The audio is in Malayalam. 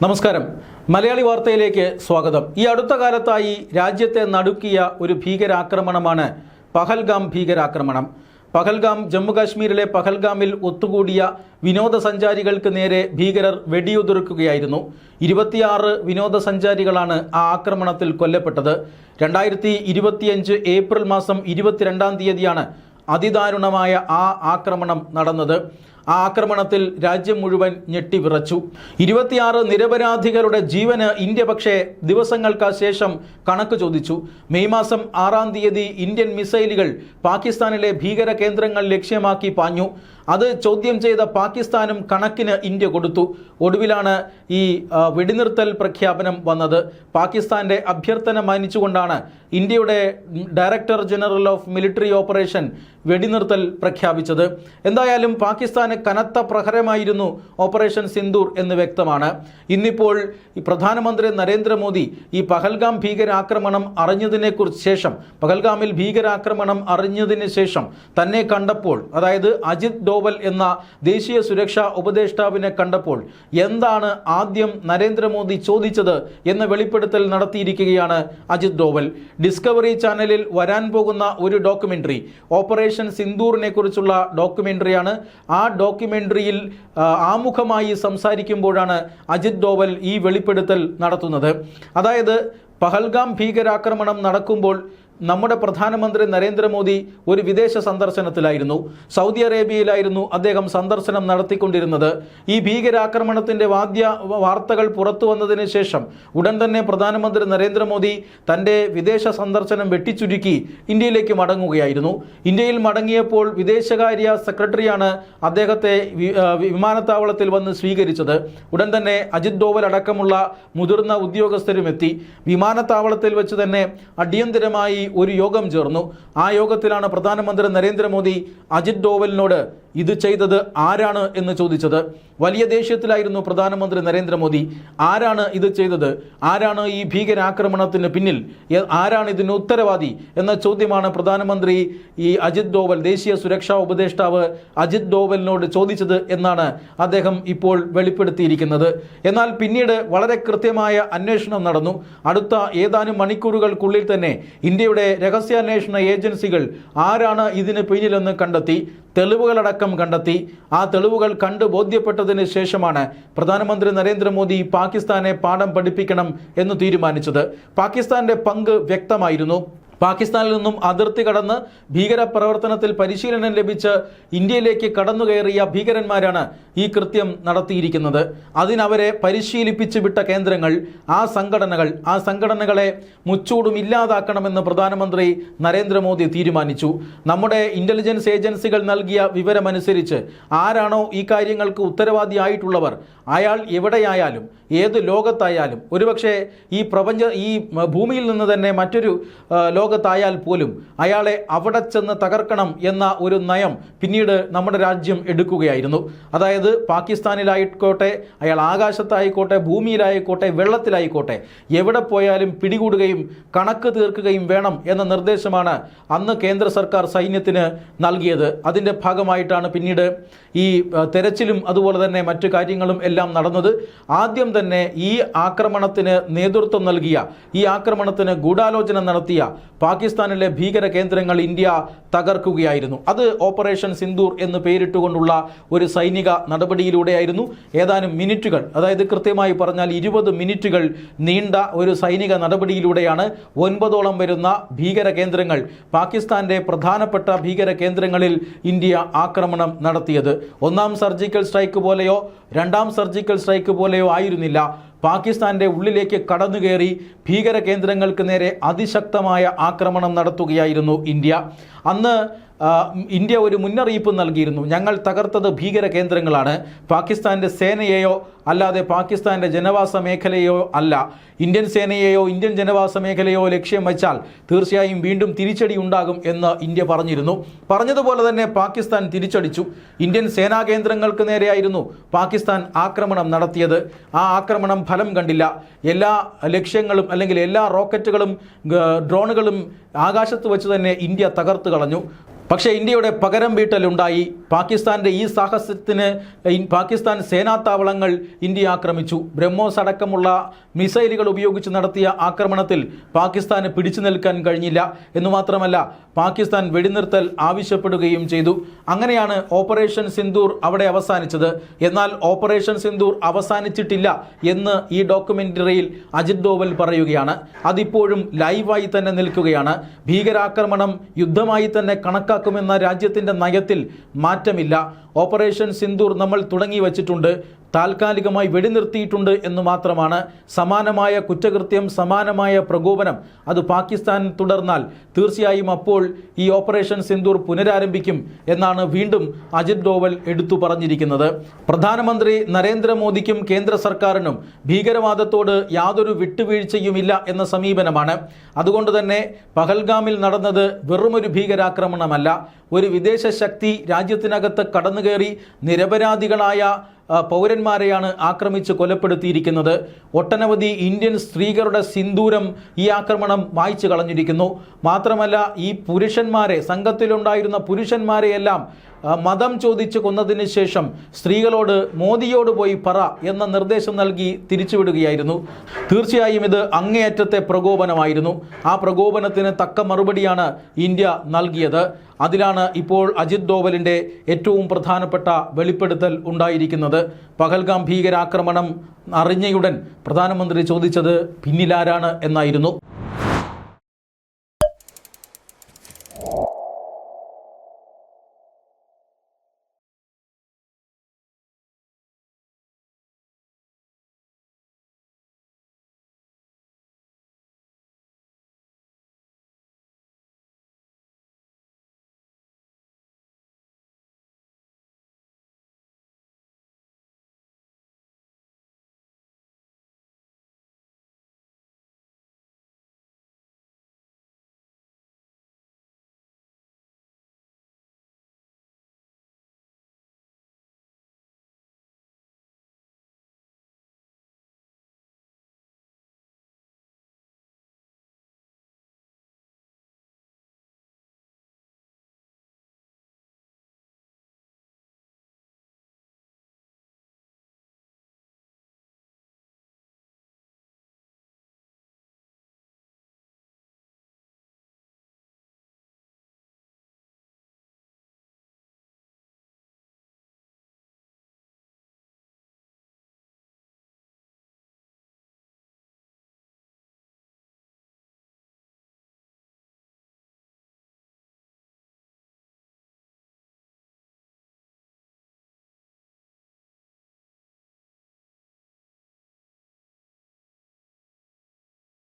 നമസ്കാരം. മലയാളി വാർത്തയിലേക്ക് സ്വാഗതം. ഈ അടുത്ത കാലത്തായി രാജ്യത്തെ നടുക്കിയ ഒരു ഭീകരാക്രമണമാണ് പഹൽഗാം ഭീകരാക്രമണം. പഹൽഗാം, ജമ്മുകാശ്മീരിലെ പഹൽഗാമിൽ ഒത്തുകൂടിയ വിനോദസഞ്ചാരികൾക്ക് നേരെ ഭീകരർ വെടിയുതിർക്കുകയായിരുന്നു. 26 വിനോദസഞ്ചാരികളാണ് ആ ആക്രമണത്തിൽ കൊല്ലപ്പെട്ടത്. 2025 ഏപ്രിൽ മാസം 22-ാം തീയതിയാണ് അതിദാരുണമായ ആ ആക്രമണം നടന്നത്. ആ ആക്രമണത്തിൽ രാജ്യം മുഴുവൻ ഞെട്ടിവിറച്ചു. 26 നിരപരാധികളുടെ ജീവന് ഇന്ത്യ പക്ഷേ ദിവസങ്ങൾക്ക് ശേഷം കണക്ക് ചോദിച്ചു. മെയ് മാസം 6-ാം തീയതി ഇന്ത്യൻ മിസൈലുകൾ പാകിസ്ഥാനിലെ ഭീകര കേന്ദ്രങ്ങൾ ലക്ഷ്യമാക്കി പാഞ്ഞു. അത് ചോദ്യം ചെയ്ത പാകിസ്ഥാനും കണക്കിന് ഇന്ത്യ കൊടുത്തു. ഒടുവിലാണ് ഈ വെടിനിർത്തൽ പ്രഖ്യാപനം വന്നത്. പാകിസ്ഥാന്റെ അഭ്യർത്ഥന മാനിച്ചുകൊണ്ടാണ് ഇന്ത്യയുടെ director general of military operation വെടിനിർത്തൽ പ്രഖ്യാപിച്ചത്. എന്തായാലും പാകിസ്ഥാന് കനത്ത പ്രഹരമായിരുന്നു ഓപ്പറേഷൻ സിന്ദൂർ എന്ന് വ്യക്തമാണ്. ഇന്നിപ്പോൾ ഈ പ്രധാനമന്ത്രി നരേന്ദ്രമോദി ഈ പഹൽഗാം ഭീകരാക്രമണം അറിഞ്ഞതിനെക്കുറിച്ച് ശേഷം, പഹൽഗാമിൽ ഭീകരാക്രമണം അറിഞ്ഞതിന് ശേഷം തന്നെ കണ്ടപ്പോൾ, അതായത് അജിത് ഡോവൽ എന്ന ദേശീയ സുരക്ഷാ ഉപദേഷ്ടാവിനെ കണ്ടപ്പോൾ എന്താണ് ആദ്യം നരേന്ദ്രമോദി ചോദിച്ചത് എന്ന വെളിപ്പെടുത്തൽ നടത്തിയിരിക്കുകയാണ് അജിത് ഡോവൽ. ഡിസ്കവറി ചാനലിൽ വരാൻ പോകുന്ന ഒരു ഡോക്യുമെന്ററി ഓപ്പറേഷൻ സിന്ദൂറിനെ കുറിച്ചുള്ള ഡോക്യുമെന്ററിയാണ്. ആ ഡോക്യുമെന്ററിയിൽ ആമുഖമായി സംസാരിക്കുമ്പോഴാണ് അജിത് ഡോവൽ ഈ വെളിപ്പെടുത്തൽ നടത്തുന്നത്. അതായത് പഹൽഗാം ഭീകരാക്രമണം നടക്കുമ്പോൾ നമ്മുടെ പ്രധാനമന്ത്രി നരേന്ദ്രമോദി ഒരു വിദേശ സന്ദർശനത്തിലായിരുന്നു. സൗദി അറേബ്യയിലായിരുന്നു അദ്ദേഹം സന്ദർശനം നടത്തിക്കൊണ്ടിരുന്നത്. ഈ ഭീകരാക്രമണത്തിൻ്റെ വാർത്തകൾ പുറത്തു വന്നതിന് ശേഷം ഉടൻ തന്നെ പ്രധാനമന്ത്രി നരേന്ദ്രമോദി തൻ്റെ വിദേശ സന്ദർശനം വെട്ടിച്ചുരുക്കി ഇന്ത്യയിലേക്ക് മടങ്ങുകയായിരുന്നു. ഇന്ത്യയിൽ മടങ്ങിയപ്പോൾ വിദേശകാര്യ സെക്രട്ടറിയാണ് അദ്ദേഹത്തെ വിമാനത്താവളത്തിൽ വന്ന് സ്വീകരിച്ചത്. ഉടൻ തന്നെ അജിത് ഡോവൽ അടക്കമുള്ള മുതിർന്ന ഉദ്യോഗസ്ഥരും എത്തി. വിമാനത്താവളത്തിൽ വെച്ച് തന്നെ അടിയന്തരമായി ഒരു യോഗം ചേർന്നു. ആ യോഗത്തിലാണ് പ്രധാനമന്ത്രി നരേന്ദ്രമോദി അജിത് ഡോവലിനോട് ഇത് ചെയ്തത് ആരാണ് എന്ന് ചോദിച്ചത്. വലിയ ദേഷ്യത്തിലായിരുന്നു പ്രധാനമന്ത്രി നരേന്ദ്രമോദി. ആരാണ് ഇത് ചെയ്തത്? ആരാണ് ഈ ഭീകരാക്രമണത്തിന് പിന്നിൽ? ആരാണ് ഇതിന് ഉത്തരവാദി എന്ന ചോദ്യമാണ് പ്രധാനമന്ത്രി ഈ അജിത് ഡോവൽ, ദേശീയ സുരക്ഷാ ഉപദേഷ്ടാവ് അജിത് ഡോവലിനോട് ചോദിച്ചത് എന്നാണ് അദ്ദേഹം ഇപ്പോൾ വെളിപ്പെടുത്തിയിരിക്കുന്നത്. എന്നാൽ പിന്നീട് വളരെ കൃത്യമായ അന്വേഷണം നടന്നു. അടുത്ത ഏതാനും മണിക്കൂറുകൾക്കുള്ളിൽ തന്നെ ഇന്ത്യയുടെ രഹസ്യാന്വേഷണ ഏജൻസികൾ ആരാണ് ഇതിന് പിന്നിലെന്ന് കണ്ടെത്തി. തെളിവുകളടക്കം കണ്ടെത്തി. ആ തെളിവുകൾ കണ്ട് ബോധ്യപ്പെട്ടതിന് ശേഷമാണ് പ്രധാനമന്ത്രി നരേന്ദ്രമോദി പാകിസ്ഥാനെ പാഠം പഠിപ്പിക്കണം എന്ന് തീരുമാനിച്ചത്. പാകിസ്ഥാന്റെ പങ്ക് വ്യക്തമായിരുന്നു. പാകിസ്ഥാനിൽ നിന്നും അതിർത്തി കടന്ന് ഭീകരപ്രവർത്തനത്തിൽ പരിശീലനം ലഭിച്ച് ഇന്ത്യയിലേക്ക് കടന്നുകയറിയ ഭീകരന്മാരാണ് ഈ കൃത്യം നടത്തിയിരിക്കുന്നത്. അതിനവരെ പരിശീലിപ്പിച്ചു വിട്ട കേന്ദ്രങ്ങൾ, ആ സംഘടനകളെ മുച്ചൂടും ഇല്ലാതാക്കണമെന്ന് പ്രധാനമന്ത്രി നരേന്ദ്രമോദി തീരുമാനിച്ചു. നമ്മുടെ ഇന്റലിജൻസ് ഏജൻസികൾ നൽകിയ വിവരമനുസരിച്ച് ആരാണോ ഈ കാര്യങ്ങൾക്ക് ഉത്തരവാദിയായിട്ടുള്ളവർ, അയാൾ എവിടെയായാലും ഏത് ലോകത്തായാലും, ഒരുപക്ഷെ ഈ ഭൂമിയിൽ നിന്ന് തന്നെ മറ്റൊരു ലോകത്തായാൽ പോലും അയാളെ അവിടെ ചെന്ന് തകർക്കണം എന്ന ഒരു നയം പിന്നീട് നമ്മുടെ രാജ്യം എടുക്കുകയായിരുന്നു. അതായത് പാകിസ്ഥാനിലായിക്കോട്ടെ, അയാൾ ആകാശത്തായിക്കോട്ടെ, ഭൂമിയിലായിക്കോട്ടെ, വെള്ളത്തിലായിക്കോട്ടെ, എവിടെ പോയാലും പിടികൂടുകയും കണക്ക് തീർക്കുകയും വേണം എന്ന നിർദ്ദേശമാണ് അന്ന് കേന്ദ്ര സർക്കാർ സൈന്യത്തിന് നൽകിയത്. അതിൻ്റെ ഭാഗമായിട്ടാണ് പിന്നീട് ഈ തെരച്ചിലും അതുപോലെ തന്നെ മറ്റു കാര്യങ്ങളും എല്ലാം നടന്നത്. ആദ്യം തന്നെ ഈ ആക്രമണത്തിന് നേതൃത്വം നൽകിയ, ഈ ആക്രമണത്തിന് ഗൂഢാലോചന നടത്തിയ പാകിസ്ഥാനിലെ ഭീകര കേന്ദ്രങ്ങൾ ഇന്ത്യ തകർക്കുകയായിരുന്നു. അത് ഓപ്പറേഷൻ സിന്ദൂർ എന്ന് പേരിട്ടുകൊണ്ടുള്ള ഒരു സൈനിക നടപടിയിലൂടെയായിരുന്നു. ഏതാനും മിനിറ്റുകൾ, അതായത് കൃത്യമായി പറഞ്ഞാൽ 20 മിനിറ്റുകൾ നീണ്ട ഒരു സൈനിക നടപടിയിലൂടെയാണ് 9ഓളം വരുന്ന ഭീകര കേന്ദ്രങ്ങൾ, പാകിസ്ഥാന്റെ പ്രധാനപ്പെട്ട ഭീകര കേന്ദ്രങ്ങളിൽ ഇന്ത്യ ആക്രമണം നടത്തിയത്. ഒന്നാം സർജിക്കൽ സ്ട്രൈക്ക് പോലെയോ രണ്ടാം സർജിക്കൽ സ്ട്രൈക്ക് പോലെയോ ആയിരുന്നില്ല. പാകിസ്ഥാന്റെ ഉള്ളിലേക്ക് കടന്നുകയറി ഭീകര കേന്ദ്രങ്ങൾക്ക് നേരെ അതിശക്തമായ ആക്രമണം നടത്തുകയായിരുന്നു ഇന്ത്യ. അന്ന് ഇന്ത്യ ഒരു മുന്നറിയിപ്പ് നൽകിയിരുന്നു. ഞങ്ങൾ തകർത്തത് ഭീകര കേന്ദ്രങ്ങളാണ്, പാകിസ്ഥാൻ്റെ സേനയെയോ അല്ലാതെ പാകിസ്ഥാൻ്റെ ജനവാസ മേഖലയോ അല്ല. ഇന്ത്യൻ സേനയെയോ ഇന്ത്യൻ ജനവാസ മേഖലയോ ലക്ഷ്യം വെച്ചാൽ തീർച്ചയായും വീണ്ടും തിരിച്ചടി ഉണ്ടാകും എന്ന് ഇന്ത്യ പറഞ്ഞതുപോലെ തന്നെ പാകിസ്ഥാൻ തിരിച്ചടിച്ചു. ഇന്ത്യൻ സേനാ കേന്ദ്രങ്ങൾക്ക് നേരെയായിരുന്നു പാകിസ്ഥാൻ ആക്രമണം നടത്തിയത്. ആ ആക്രമണം ഫലം കണ്ടില്ല. എല്ലാ ലക്ഷ്യങ്ങളും അല്ലെങ്കിൽ എല്ലാ റോക്കറ്റുകളും ഡ്രോണുകളും ആകാശത്ത് വെച്ച് തന്നെ ഇന്ത്യ തകർത്ത് കളഞ്ഞു. പക്ഷേ ഇന്ത്യയുടെ പകരം വീട്ടലുണ്ടായി. പാകിസ്ഥാന്റെ ഈ സാഹസത്തിന് പാകിസ്ഥാൻ സേനാത്താവളങ്ങൾ ഇന്ത്യ ആക്രമിച്ചു. ബ്രഹ്മോസ് അടക്കമുള്ള മിസൈലുകൾ ഉപയോഗിച്ച് നടത്തിയ ആക്രമണത്തിൽ പാകിസ്ഥാന് പിടിച്ചു നിൽക്കാൻ കഴിഞ്ഞില്ല. എന്നുമാത്രമല്ല, പാകിസ്ഥാൻ വെടിനിർത്തൽ ആവശ്യപ്പെടുകയും ചെയ്തു. അങ്ങനെയാണ് ഓപ്പറേഷൻ സിന്ദൂർ അവിടെ അവസാനിച്ചത്. എന്നാൽ ഓപ്പറേഷൻ സിന്ദൂർ അവസാനിച്ചിട്ടില്ല എന്ന് ഈ ഡോക്യുമെന്ററിയിൽ അജിത് ഡോവൽ പറയുകയാണ്. അതിപ്പോഴും ലൈവായി തന്നെ നിൽക്കുകയാണ്. ഭീകരാക്രമണം യുദ്ധമായി തന്നെ കണക്കാക്കുമെന്ന രാജ്യത്തിൻ്റെ നയത്തിൽ മാറ്റമില്ല. ഓപ്പറേഷൻ സിന്ദൂർ നമ്മൾ തുടങ്ങി വച്ചിട്ടുണ്ട്, താൽക്കാലികമായി വെടിനിർത്തിയിട്ടുണ്ട് എന്ന് മാത്രമാണ്. സമാനമായ കുറ്റകൃത്യം, സമാനമായ പ്രകോപനം അത് പാകിസ്ഥാൻ തുടർന്നാൽ തീർച്ചയായും അപ്പോൾ ഈ ഓപ്പറേഷൻ സിന്ദൂർ പുനരാരംഭിക്കും എന്നാണ് വീണ്ടും അജിത് ഡോവൽ എടുത്തു പറഞ്ഞിരിക്കുന്നത്. പ്രധാനമന്ത്രി നരേന്ദ്രമോദിക്കും കേന്ദ്ര സർക്കാരിനും ഭീകരവാദത്തോട് യാതൊരു വിട്ടുവീഴ്ചയുമില്ല എന്ന സമീപനമാണ്. അതുകൊണ്ട് തന്നെ പഹൽഗാമിൽ നടന്നത് വെറുമൊരു ഭീകരാക്രമണമല്ല. ഒരു വിദേശ ശക്തി രാജ്യത്തിനകത്ത് കടന്നുകയറി നിരപരാധികളായ പൗരന്മാരെയാണ് ആക്രമിച്ച് കൊലപ്പെടുത്തിയിരിക്കുന്നത്. ഒട്ടനവധി ഇന്ത്യൻ സ്ത്രീകളുടെ സിന്ദൂരം ഈ ആക്രമണം മായ്ച്ചു കളഞ്ഞിരിക്കുന്നു. മാത്രമല്ല, ഈ പുരുഷന്മാരെ, സംഘത്തിലുണ്ടായിരുന്ന പുരുഷന്മാരെയെല്ലാം മതം ചോദിച്ച് കൊന്നതിന് ശേഷം സ്ത്രീകളോട് മോദിയോട് പോയി പറ എന്ന നിർദ്ദേശം നൽകി തിരിച്ചുവിടുകയായിരുന്നു. തീർച്ചയായും ഇത് അങ്ങേയറ്റത്തെ പ്രകോപനമായിരുന്നു. ആ പ്രകോപനത്തിന് തക്ക മറുപടിയാണ് ഇന്ത്യ നൽകിയത്. അതിലാണ് ഇപ്പോൾ അജിത് ഡോവലിൻ്റെ ഏറ്റവും പ്രധാനപ്പെട്ട വെളിപ്പെടുത്തൽ ഉണ്ടായിരിക്കുന്നത്. പഹൽഗാം ഭീകരാക്രമണം അറിഞ്ഞയുടൻ പ്രധാനമന്ത്രി ചോദിച്ചത് പിന്നിലാരാണ് എന്നായിരുന്നു.